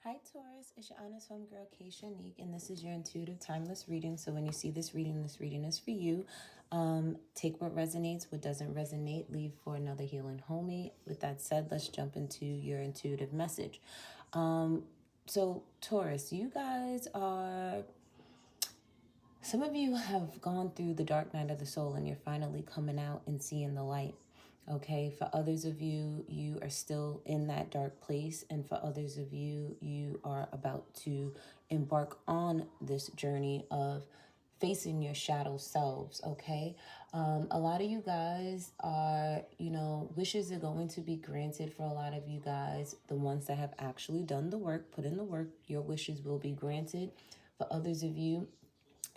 Hi Taurus, it's your honest homegirl Hᴇᴏ, and this is your intuitive timeless reading. So when you see this reading is for you. Take what resonates, what doesn't resonate, leave for another healing homie. With that said, let's jump into your intuitive message. So Taurus, you guys are, some of you have gone through the dark night of the soul and you're finally coming out and seeing the light. Okay, for others of you, you are still in that dark place. And for others of you, you are about to embark on this journey of facing your shadow selves. Okay, a lot of you guys are, wishes are going to be granted for a lot of you guys. The ones that have actually done the work, put in the work, your wishes will be granted. For others of you,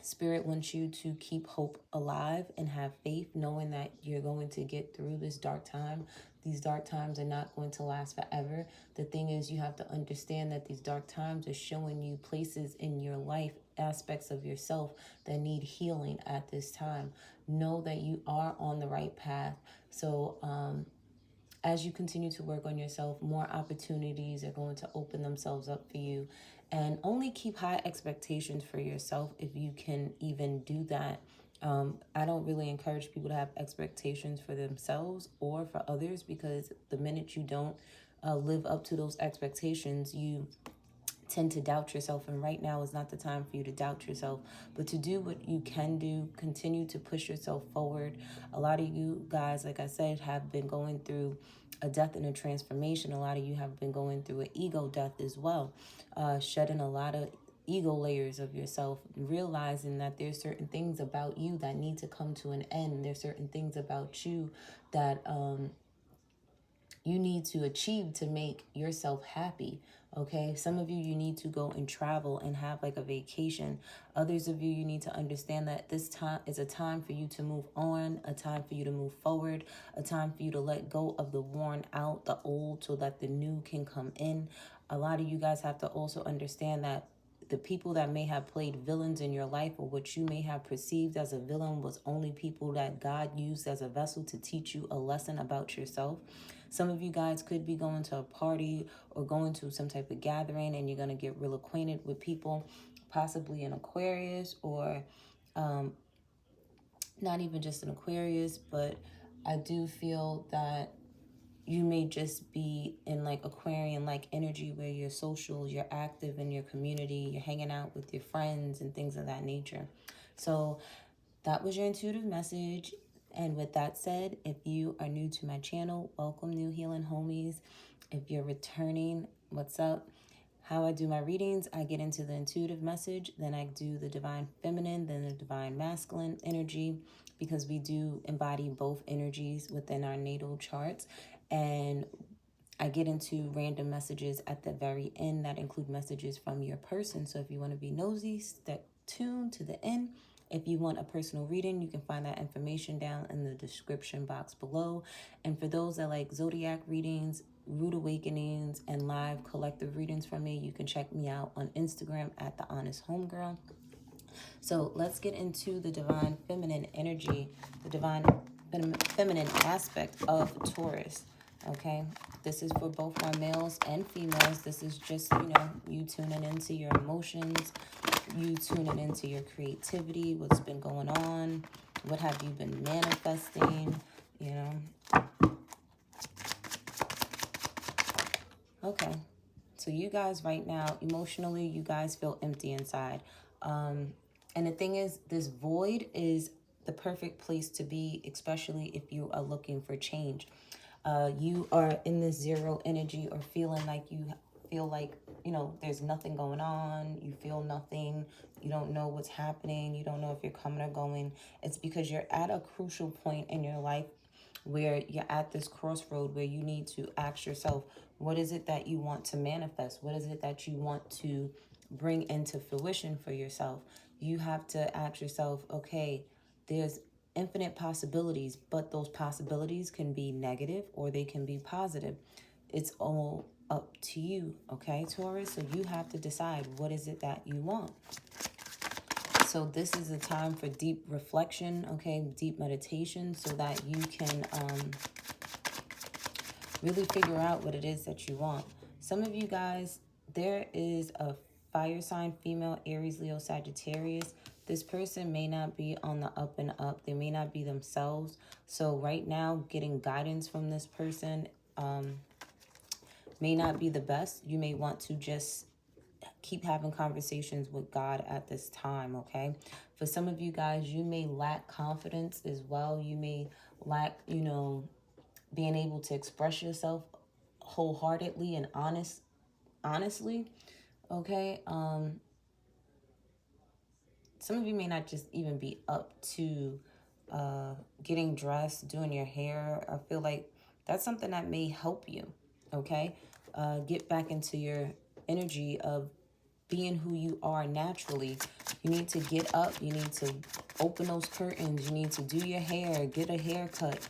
Spirit wants you to keep hope alive and have faith, knowing that you're going to get through this dark time. These dark times are not going to last forever. The thing is, you have to understand that these dark times are showing you places in your life, aspects of yourself that need healing at this time. Know that you are on the right path. So, as you continue to work on yourself, more opportunities are going to open themselves up for you. And only keep high expectations for yourself if you can even do that. I don't really encourage people to have expectations for themselves or for others, because the minute you don't live up to those expectations, you tend to doubt yourself. And right now is not the time for you to doubt yourself, but to do what you can do. Continue to push yourself forward. A lot of you guys, like I said, have been going through a death and a transformation. A lot of you have been going through an ego death as well, shedding a lot of ego layers of yourself, realizing that there's certain things about you that need to come to an end. There's certain things about you that you need to achieve to make yourself happy. Okay, some of you, you need to go and travel and have like a vacation. Others of you, you need to understand that this time is a time for you to move on, a time for you to move forward, a time for you to let go of the worn out, the old, so that the new can come in. A lot of you guys have to also understand that the people that may have played villains in your life, or what you may have perceived as a villain, was only people that God used as a vessel to teach you a lesson about yourself. Some of you guys could be going to a party or going to some type of gathering, and you're going to get real acquainted with people, possibly an Aquarius, or not even just an Aquarius, but I do feel that you may just be in like Aquarian-like energy, where you're social, you're active in your community, you're hanging out with your friends and things of that nature. So that was your intuitive message. And with that said, if you are new to my channel, welcome, new healing homies. If you're returning, what's up? How I do my readings, I get into the intuitive message, then I do the divine feminine, then the divine masculine energy, because we do embody both energies within our natal charts. And I get into random messages at the very end that include messages from your person. So if you want to be nosy, stay tuned to the end. If you want a personal reading, you can find that information down in the description box below. And for those that like zodiac readings, root awakenings, and live collective readings from me, you can check me out on Instagram at The Honest Homegirl. So let's get into the divine feminine energy, the divine feminine aspect of Taurus. Okay, this is for both our males and females. This is just, you tuning into your emotions, you tuning into your creativity, what's been going on, what have you been manifesting, Okay, so you guys right now, emotionally, you guys feel empty inside. And the thing is, this void is the perfect place to be, especially if you are looking for change. You are in this zero energy, or feeling like there's nothing going on. You feel nothing. You don't know what's happening. You don't know if you're coming or going. It's because you're at a crucial point in your life where you're at this crossroad where you need to ask yourself, what is it that you want to manifest? What is it that you want to bring into fruition for yourself? You have to ask yourself, okay, there's infinite possibilities, but those possibilities can be negative or they can be positive. It's all up to you, okay, Taurus? So you have to decide, what is it that you want? So this is a time for deep reflection, okay, deep meditation, so that you can really figure out what it is that you want. Some of you guys, there is a fire sign female, Aries, Leo, Sagittarius. This person may not be on the up and up. They may not be themselves. So right now, getting guidance from this person may not be the best. You may want to just keep having conversations with God at this time, okay? For some of you guys, you may lack confidence as well. You may lack, you know, being able to express yourself wholeheartedly and honestly, okay? Some of you may not just even be up to getting dressed, doing your hair. I feel like that's something that may help you, okay? Get back into your energy of being who you are naturally. You need to get up. You need to open those curtains. You need to do your hair, get a haircut.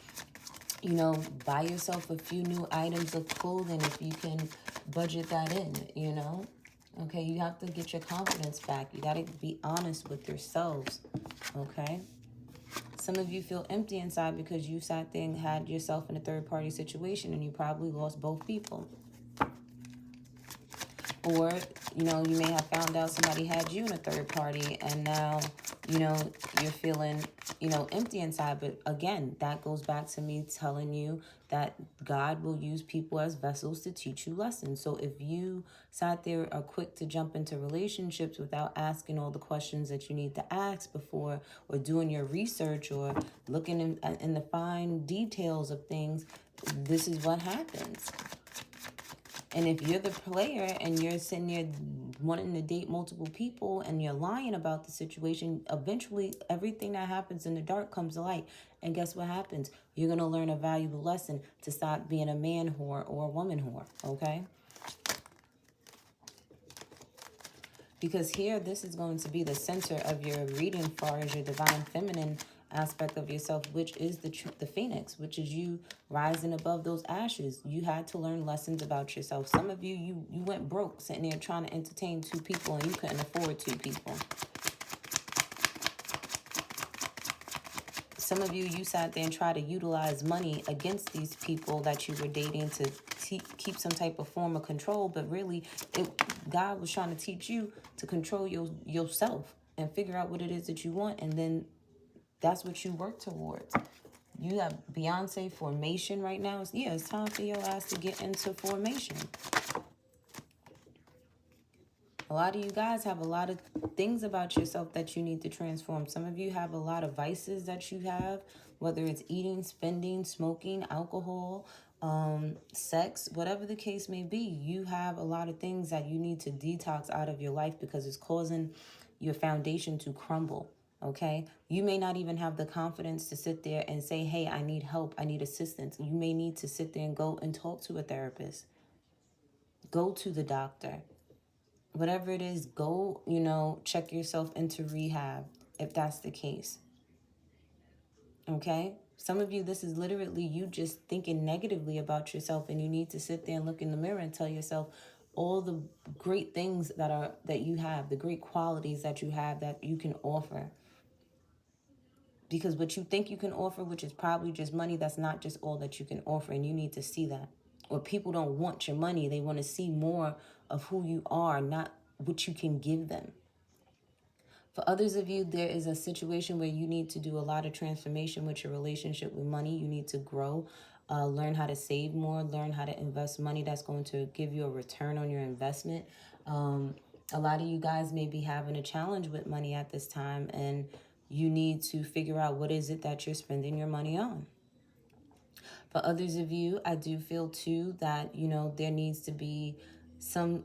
You know, buy yourself a few new items of clothing if you can budget that in, you know. Okay, you have to get your confidence back. You got to be honest with yourselves, okay? Some of you feel empty inside because you sat there and had yourself in a third-party situation and you probably lost both people. Or, you know, you may have found out somebody had you in a third party and now, you know, you're feeling, you know, empty inside. But again, that goes back to me telling you that God will use people as vessels to teach you lessons. So if you sat there are quick to jump into relationships without asking all the questions that you need to ask before, or doing your research or looking in the fine details of things, this is what happens. And if you're the player and you're sitting there wanting to date multiple people and you're lying about the situation, eventually everything that happens in the dark comes to light. And guess what happens? You're going to learn a valuable lesson to stop being a man whore or a woman whore, okay? Because here, this is going to be the center of your reading as far as your divine feminine aspect of yourself, which is the phoenix, which is you rising above those ashes. You had to learn lessons about yourself. Some of you went broke sitting there trying to entertain two people and you couldn't afford two people. Some of you sat there and tried to utilize money against these people that you were dating to keep some type of form of control, but really God was trying to teach you to control yourself and figure out what it is that you want, and then that's what you work towards. You have Beyonce formation right now. It's time for your ass to get into formation. A lot of you guys have a lot of things about yourself that you need to transform. Some of you have a lot of vices that you have, whether it's eating, spending, smoking, alcohol, sex, whatever the case may be. You have a lot of things that you need to detox out of your life because it's causing your foundation to crumble. Okay, you may not even have the confidence to sit there and say, hey, I need help, I need assistance. You may need to sit there and go and talk to a therapist. Go to the doctor. Whatever it is, go, you know, check yourself into rehab if that's the case. Okay? Some of you, this is literally you just thinking negatively about yourself, and you need to sit there and look in the mirror and tell yourself all the great things that you have, the great qualities that you have that you can offer. Because what you think you can offer, which is probably just money, that's not just all that you can offer, and you need to see that. Or people don't want your money. They want to see more of who you are, not what you can give them. For others of you, there is a situation where you need to do a lot of transformation with your relationship with money. You need to grow, learn how to save more, learn how to invest money that's going to give you a return on your investment. A lot of you guys may be having a challenge with money at this time, and you need to figure out what is it that you're spending your money on. For others of you, I do feel too that, you know, there needs to be some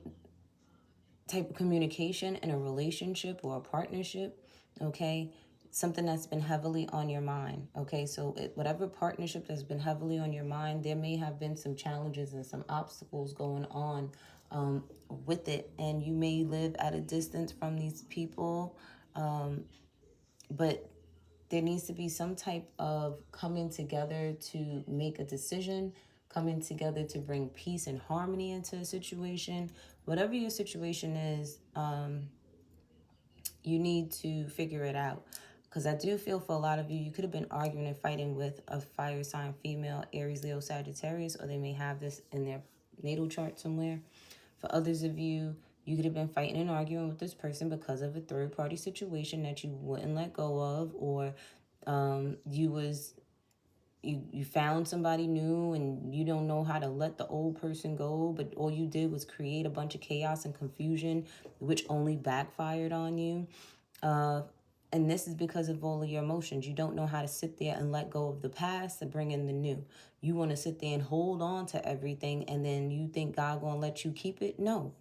type of communication in a relationship or a partnership, okay? Something that's been heavily on your mind, okay? So whatever partnership that's been heavily on your mind, there may have been some challenges and some obstacles going on with it, and you may live at a distance from these people, but there needs to be some type of coming together to make a decision, coming together to bring peace and harmony into a situation. Whatever your situation is, you need to figure it out. Because I do feel for a lot of you, you could have been arguing and fighting with a fire sign female, Aries, Leo, Sagittarius, or they may have this in their natal chart somewhere. For others of you, you could have been fighting and arguing with this person because of a third-party situation that you wouldn't let go of, or you found somebody new and you don't know how to let the old person go, but all you did was create a bunch of chaos and confusion, which only backfired on you. And this is because of all of your emotions. You don't know how to sit there and let go of the past and bring in the new. You want to sit there and hold on to everything, and then you think God gonna let you keep it? No.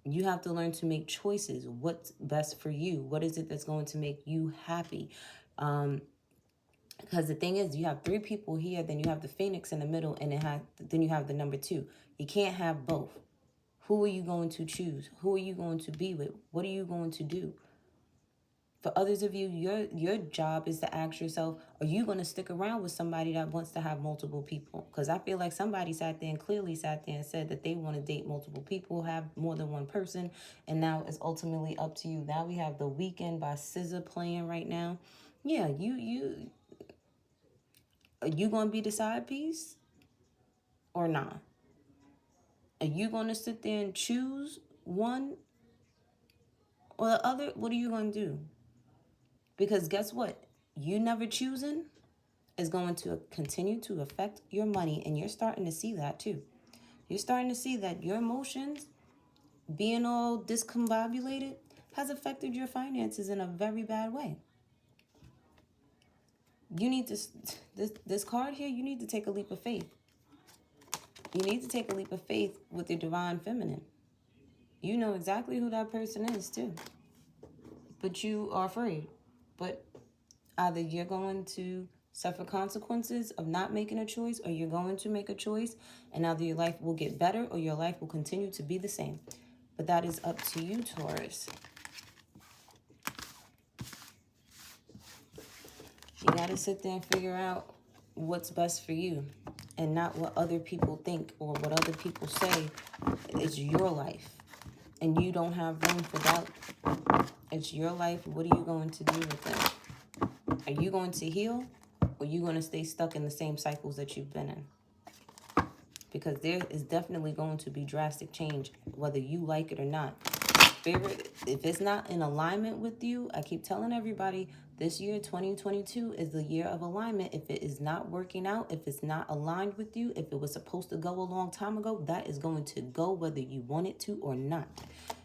You have to learn to make choices. What's best for you? What is it that's going to make you happy? Because the thing is, you have 3 people here, then you have the Phoenix in the middle, and then you have the number 2. You can't have both. Who are you going to choose? Who are you going to be with? What are you going to do? For others of you, your job is to ask yourself, are you going to stick around with somebody that wants to have multiple people? Because I feel like somebody sat there and clearly sat there and said that they want to date multiple people, have more than one person, and now it's ultimately up to you. Now we have The Weeknd by SZA playing right now. Yeah, are you going to be the side piece or not? Are you going to sit there and choose one or the other? What are you going to do? Because guess what? You never choosing is going to continue to affect your money, and you're starting to see that too. You're starting to see that your emotions being all discombobulated has affected your finances in a very bad way. You need to, this card here, you need to take a leap of faith. You need to take a leap of faith with your divine feminine. You know exactly who that person is too. But you are afraid. But either you're going to suffer consequences of not making a choice, or you're going to make a choice, and either your life will get better or your life will continue to be the same. But that is up to you, Taurus. You got to sit there and figure out what's best for you, and not what other people think or what other people say. It's your life, and you don't have room for doubt. It's your life. What are you going to do with it? Are you going to heal, or are you going to stay stuck in the same cycles that you've been in? Because there is definitely going to be drastic change, whether you like it or not. Spirit, if it's not in alignment with you, I keep telling everybody, this year, 2022, is the year of alignment. If it is not working out, if it's not aligned with you, if it was supposed to go a long time ago, that is going to go whether you want it to or not.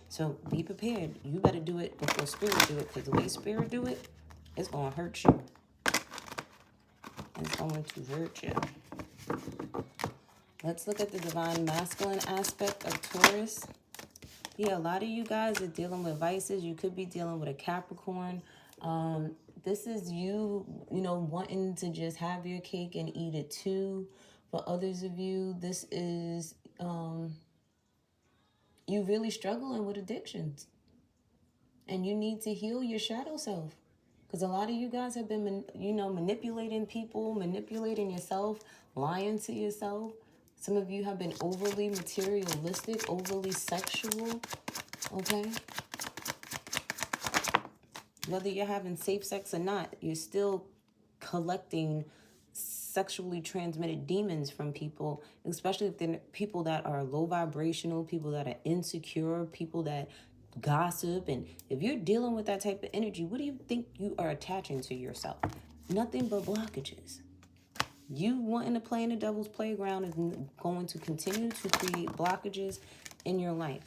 So be prepared. You better do it before Spirit do it, because the way Spirit do it, it's going to hurt you. It's going to hurt you. Let's look at the divine masculine aspect of Taurus. Yeah, a lot of you guys are dealing with vices. You could be dealing with a Capricorn. This is you wanting to just have your cake and eat it too. For others of you, this is you really struggling with addictions. And you need to heal your shadow self. Because a lot of you guys have been, manipulating people, manipulating yourself, lying to yourself. Some of you have been overly materialistic, overly sexual, okay? Whether you're having safe sex or not, you're still collecting sexually transmitted demons from people, especially if they're people that are low vibrational, people that are insecure, people that gossip. And if you're dealing with that type of energy, what do you think you are attaching to yourself? Nothing but blockages. You wanting to play in the devil's playground is going to continue to create blockages in your life.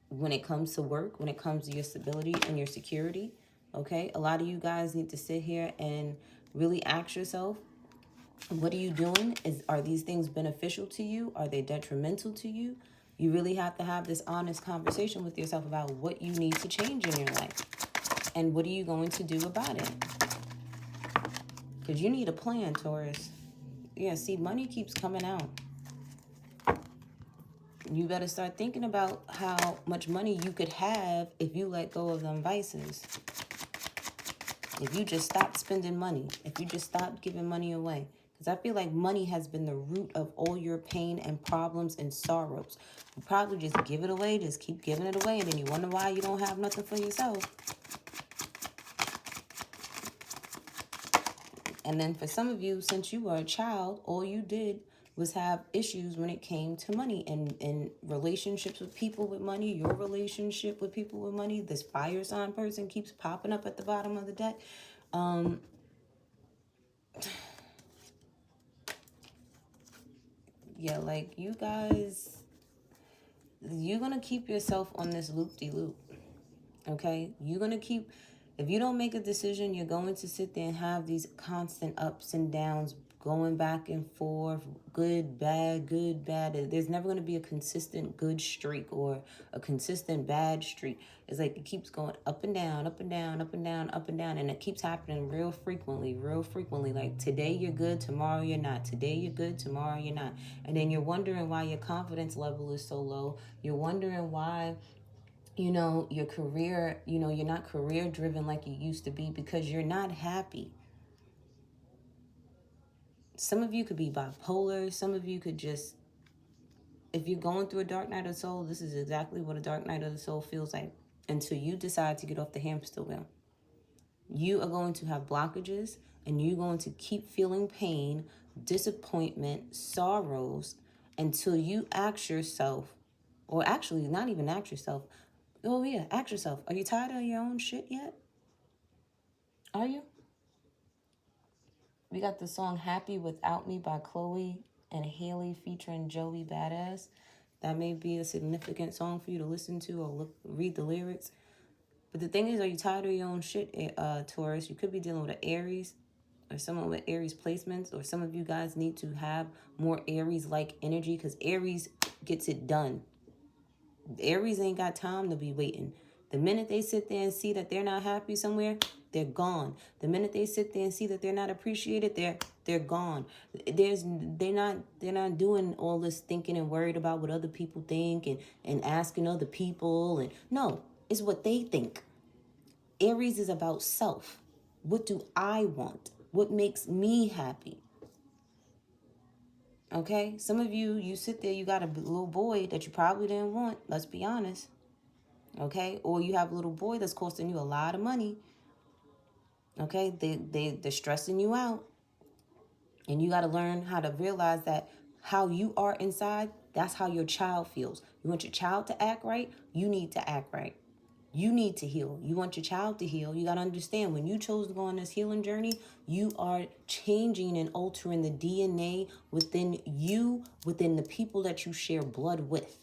When it comes to work, when it comes to your stability and your security, okay? A lot of you guys need to sit here and really ask yourself, what are you doing? Are these things beneficial to you? Are they detrimental to you? You really have to have this honest conversation with yourself about what you need to change in your life. And what are you going to do about it? Because you need a plan, Taurus. Yeah, see, money keeps coming out. You better start thinking about how much money you could have if you let go of them vices. If you just stop spending money. If you just stop giving money away. Because I feel like money has been the root of all your pain and problems and sorrows. You probably just give it away, just keep giving it away, and then you wonder why you don't have nothing for yourself. And then for some of you, since you were a child, all you did was have issues when it came to money and relationships with people with money, your relationship with people with money. This fire sign person keeps popping up at the bottom of the deck. Yeah, like you guys, you're going to keep yourself on this loop-de-loop, okay? You're going to keep, if you don't make a decision, you're going to sit there and have these constant ups and downs, going back and forth, good, bad, good, bad. There's never going to be a consistent good streak or a consistent bad streak. It's like it keeps going up and down, up and down, up and down, up and down. And it keeps happening real frequently. Like today you're good, tomorrow you're not. Today you're good, tomorrow you're not. And then you're wondering why your confidence level is so low. You're wondering why, you know, your career, you know, you're not career driven like you used to be because you're not happy. Some of you could be bipolar. Some of you could just, if you're going through a dark night of the soul, this is exactly what a dark night of the soul feels like until you decide to get off the hamster wheel. You are going to have blockages and you're going to keep feeling pain, disappointment, sorrows until you ask yourself, or actually not even ask yourself. Oh yeah, ask yourself, are you tired of your own shit yet? Are you? We got the song Happy Without Me by Chloe and Haley featuring Joey Badass. That may be a significant song for you to listen to or read the lyrics. But the thing is, are you tired of your own shit, Taurus? You could be dealing with an Aries or someone with Aries placements, or some of you guys need to have more Aries-like energy because Aries gets it done. Aries ain't got time to be waiting. The minute they sit there and see that they're not happy somewhere, they're gone. The minute they sit there and see that they're not appreciated, they're gone. They're not doing all this thinking and worried about what other people think and asking other people. And no, it's what they think. Aries is about self. What do I want? What makes me happy? Okay? Some of you, you sit there, you got a little boy that you probably didn't want. Let's be honest. Okay? Or you have a little boy that's costing you a lot of money. Okay? They're stressing you out. And you got to learn how to realize that how you are inside, that's how your child feels. You want your child to act right? You need to act right. You need to heal. You want your child to heal. You got to understand when you chose to go on this healing journey, you are changing and altering the DNA within you, within the people that you share blood with.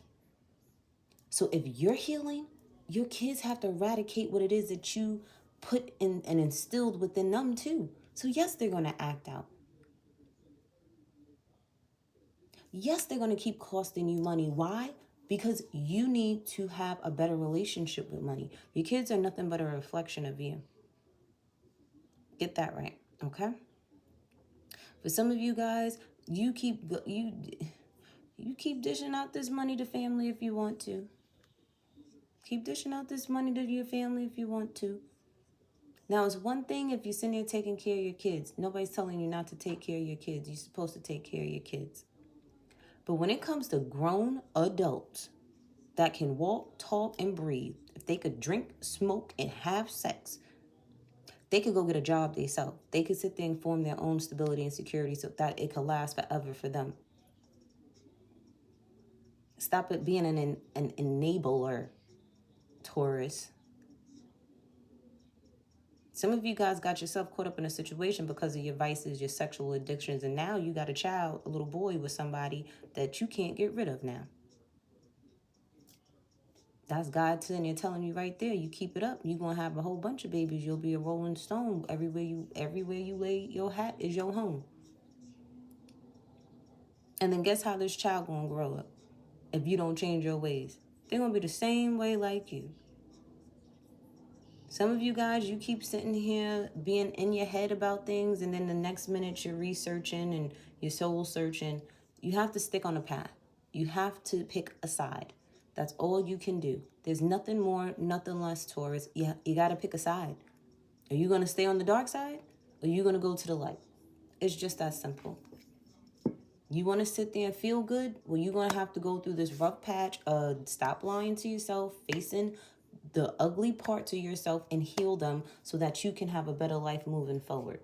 So if you're healing, your kids have to eradicate what it is that you put in and instilled within them too. So yes, they're going to act out. Yes, they're going to keep costing you money. Why? Because you need to have a better relationship with money. Your kids are nothing but a reflection of you. Get that right, okay? For some of you guys, you keep dishing out this money to family if you want to. Keep dishing out this money to your family if you want to. Now, it's one thing if you're sitting there taking care of your kids. Nobody's telling you not to take care of your kids. You're supposed to take care of your kids. But when it comes to grown adults that can walk, talk, and breathe, if they could drink, smoke, and have sex, they could go get a job themselves. They could sit there and form their own stability and security so that it could last forever for them. Stop it being an enabler, Taurus. Some of you guys got yourself caught up in a situation because of your vices, your sexual addictions, and now you got a child, a little boy with somebody that you can't get rid of now. That's God sitting there telling you right there, you keep it up, you're going to have a whole bunch of babies. You'll be a rolling stone. Everywhere you lay your hat is your home. And then guess how this child going to grow up if you don't change your ways? They're going to be the same way like you. Some of you guys, you keep sitting here being in your head about things, and then the next minute you're researching and you're soul searching. You have to stick on a path. You have to pick a side. That's all you can do. There's nothing more, nothing less, Taurus. You got to pick a side. Are you going to stay on the dark side, or are you going to go to the light? It's just that simple. You want to sit there and feel good? Well, you're going to have to go through this rough patch of stop lying to yourself, facing the ugly parts of yourself and heal them so that you can have a better life moving forward.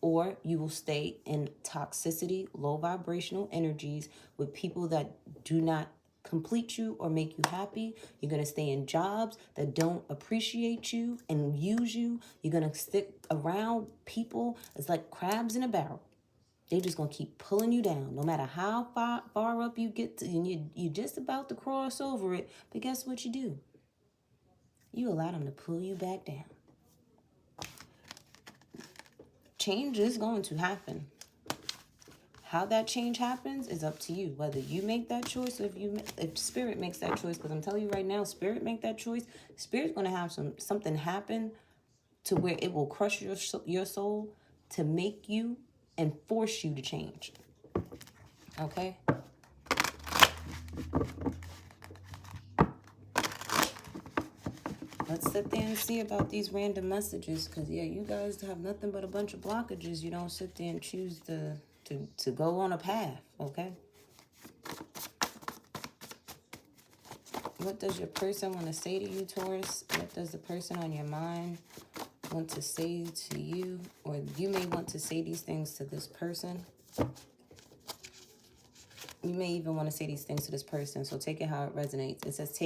or you will stay in toxicity, low vibrational energies with people that do not complete you or make you happy. You're going to stay in jobs that don't appreciate you and use you. You're going to stick around people. It's like crabs in a barrel. They're just going to keep pulling you down, no matter how far up you get to, and you're just about to cross over it. But guess what you do? You allow them to pull you back down. Change is going to happen. How that change happens is up to you. Whether you make that choice or if Spirit makes that choice, because I'm telling you right now, Spirit make that choice. Spirit's going to have something happen to where it will crush your soul to make you and force you to change. Okay? Let's sit there and see about these random messages, because, yeah, you guys have nothing but a bunch of blockages. You don't sit there and choose to go on a path, okay? What does your person want to say to you, Taurus? What does the person on your mind want to say to you? Or you may want to say these things to this person. You may even want to say these things to this person, so take it how it resonates. It says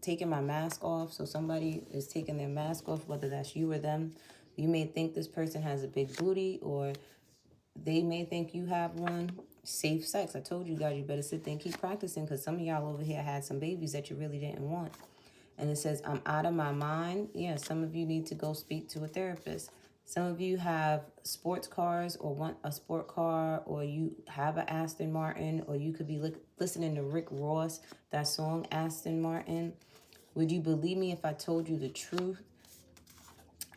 taking my mask off. So somebody is taking their mask off, whether that's you or them. You may think this person has a big booty, or they may think you have one. Safe sex. I told you guys you better sit there and keep practicing, because some of y'all over here had some babies that you really didn't want. And it says, I'm out of my mind. Yeah, some of you need to go speak to a therapist. Some of you have sports cars or want a sport car, or you have an Aston Martin, or you could be listening to Rick Ross, that song Aston Martin. Would you believe me if I told you the truth?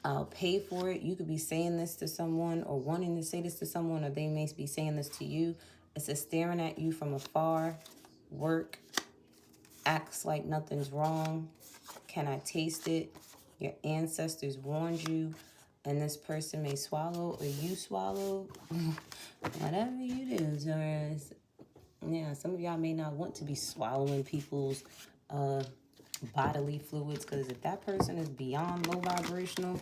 I'll pay for it. You could be saying this to someone or wanting to say this to someone, or they may be saying this to you. It says staring at you from afar, work, acts like nothing's wrong. Can I taste it? Your ancestors warned you, and this person may swallow or you swallow. Whatever you do, Taurus. Yeah, some of y'all may not want to be swallowing people's bodily fluids, because if that person is beyond low vibrational,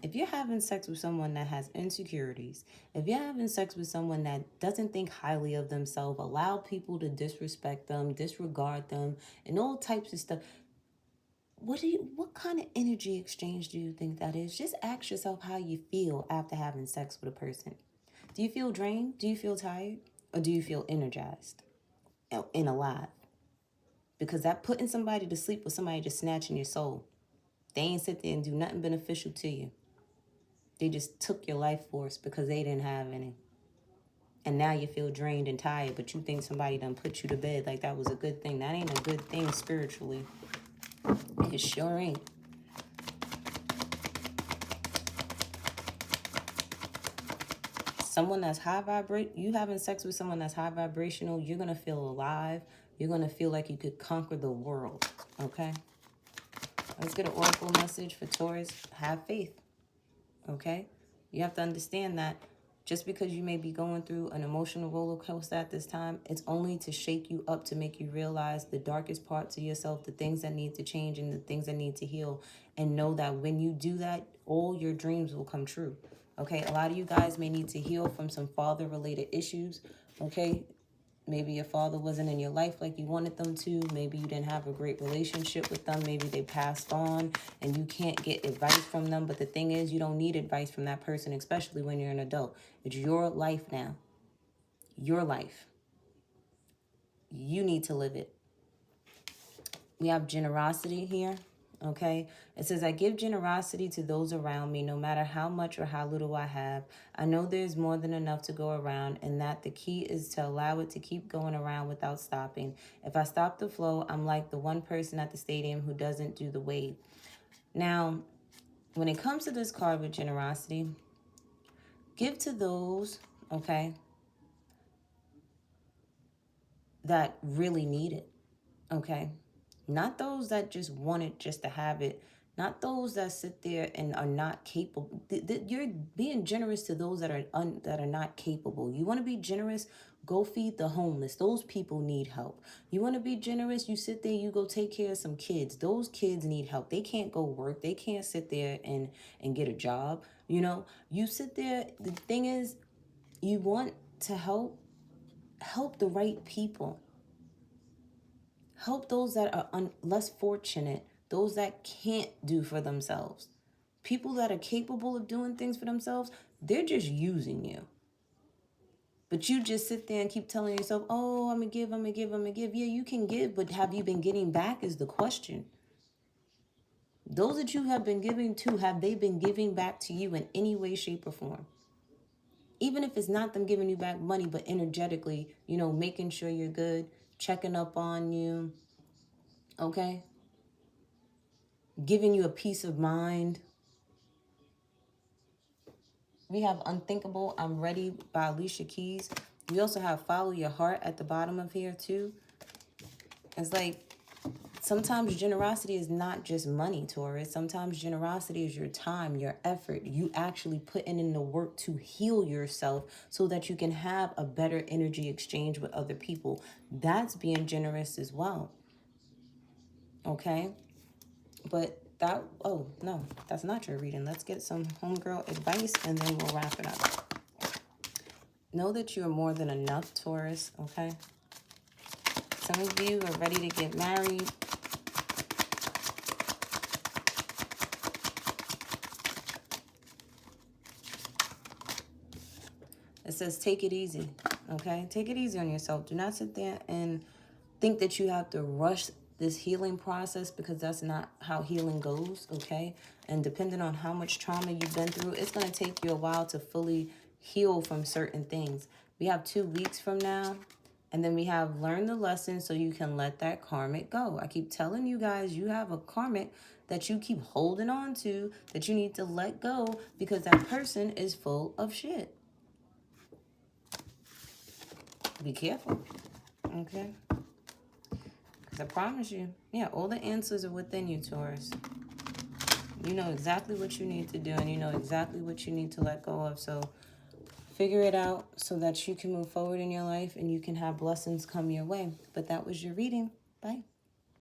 if you're having sex with someone that has insecurities, if you're having sex with someone that doesn't think highly of themselves, allow people to disrespect them, disregard them, and all types of stuff, what kind of energy exchange do you think that is? Just ask yourself how you feel after having sex with a person. Do you feel drained? Do you feel tired? Or do you feel energized and alive? Because that putting somebody to sleep with somebody just snatching your soul. They ain't sit there and do nothing beneficial to you. They just took your life force because they didn't have any. And now you feel drained and tired, but you think somebody done put you to bed like that was a good thing. That ain't a good thing spiritually. It sure ain't. Someone that's you having sex with someone that's high vibrational, you're going to feel alive. You're going to feel like you could conquer the world, okay? Let's get an oracle message for Taurus. Have faith, okay? You have to understand that just because you may be going through an emotional roller coaster at this time, it's only to shake you up, to make you realize the darkest parts of yourself, the things that need to change and the things that need to heal. And know that when you do that, all your dreams will come true. Okay, a lot of you guys may need to heal from some father-related issues, okay? Maybe your father wasn't in your life like you wanted them to. Maybe you didn't have a great relationship with them. Maybe they passed on and you can't get advice from them. But the thing is, you don't need advice from that person, especially when you're an adult. It's your life now. Your life. You need to live it. We have generosity here. Okay, it says, I give generosity to those around me, no matter how much or how little I have. I know there's more than enough to go around, and that the key is to allow it to keep going around without stopping. If I stop the flow, I'm like the one person at the stadium who doesn't do the wave. Now, when it comes to this card with generosity, give to those, okay, that really need it, okay? Not those that just want it just to have it. Not those that sit there and are not capable. You're being generous to those that are not capable. You want to be generous Go feed the homeless. Those people need help. You want to be generous? You sit there, you go take care of some kids. Those kids need help. They can't go work. They can't sit there and get a job. You know, you sit there. The thing is, you want to help the right people. Help those that are less fortunate, those that can't do for themselves. People that are capable of doing things for themselves, they're just using you. But you just sit there and keep telling yourself, oh, I'm going to give, I'm going to give, I'm going to give. Yeah, you can give, but have you been getting back is the question. Those that you have been giving to, have they been giving back to you in any way, shape, or form? Even if it's not them giving you back money, but energetically, you know, making sure you're good, checking up on you, okay? Giving you a peace of mind. We have Unthinkable, I'm Ready by Alicia Keys. We also have Follow Your Heart at the bottom of here too. It's like, sometimes generosity is not just money, Taurus. Sometimes generosity is your time, your effort. You actually putting in the work to heal yourself so that you can have a better energy exchange with other people. That's being generous as well. Okay? But that, oh, no, that's not your reading. Let's get some homegirl advice and then we'll wrap it up. Know that you are more than enough, Taurus, okay? Some of you are ready to get married. It says take it easy, okay? Take it easy on yourself. Do not sit there and think that you have to rush this healing process, because that's not how healing goes, okay? And depending on how much trauma you've been through, it's going to take you a while to fully heal from certain things. We have 2 weeks from now, and then we have learn the lesson so you can let that karmic go. I keep telling you guys, you have a karmic that you keep holding on to that you need to let go because that person is full of shit. Be careful, okay? Because I promise you, yeah, all the answers are within you, Taurus. You know exactly what you need to do, and you know exactly what you need to let go of. So figure it out so that you can move forward in your life and you can have blessings come your way. But that was your reading. Bye.